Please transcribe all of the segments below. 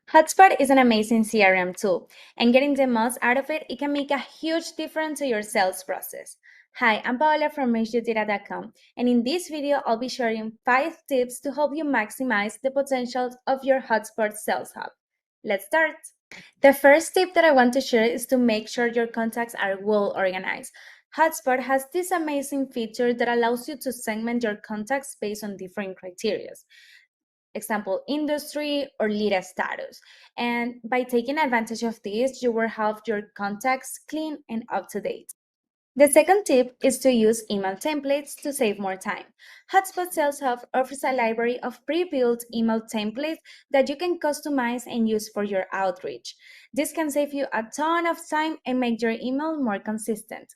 Hubspot is an amazing CRM tool, and getting the most out of it, it can make a huge difference to your sales process. Hi, I'm Paola from MakeYouData.com, and in this video, I'll be sharing 5 tips to help you maximize the potential of your Hubspot Sales Hub. Let's start! The first tip that I want to share is to make sure your contacts are well organized. Hubspot has this amazing feature that allows you to segment your contacts based on different criteria, example industry or lead status, and by taking advantage of this you will have your contacts clean and up to date. The second tip is to use email templates to save more time. Hubspot Sales Hub offers a library of pre-built email templates that you can customize and use for your outreach. This can save you a ton of time and make your email more consistent.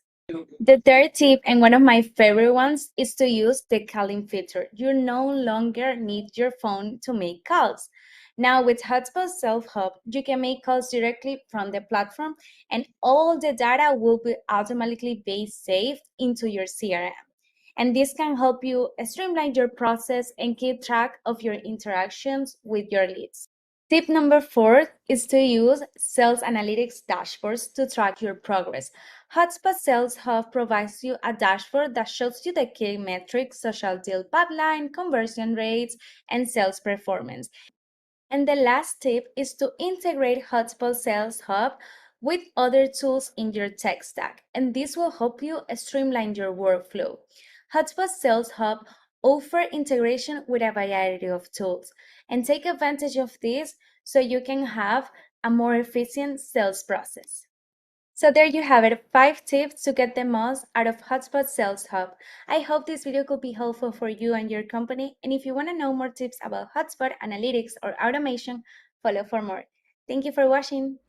The third tip, and one of my favorite ones, is to use the calling feature. You no longer need your phone to make calls. Now, with Hubspot Sales Hub, you can make calls directly from the platform, and all the data will be automatically be saved into your CRM. And this can help you streamline your process and keep track of your interactions with your leads. Tip number 4 is to use sales analytics dashboards to track your progress. Hubspot Sales Hub provides you a dashboard that shows you the key metrics such as deal pipeline, conversion rates, and sales performance. And the last tip is to integrate Hubspot Sales Hub with other tools in your tech stack, and this will help you streamline your workflow. Hubspot Sales Hub offer integration with a variety of tools, and take advantage of this so you can have a more efficient sales process. So there you have it, 5 tips to get the most out of Hubspot Sales Hub. I hope this video could be helpful for you and your company, and if you want to know more tips about Hubspot analytics or automation, follow for more. Thank you for watching.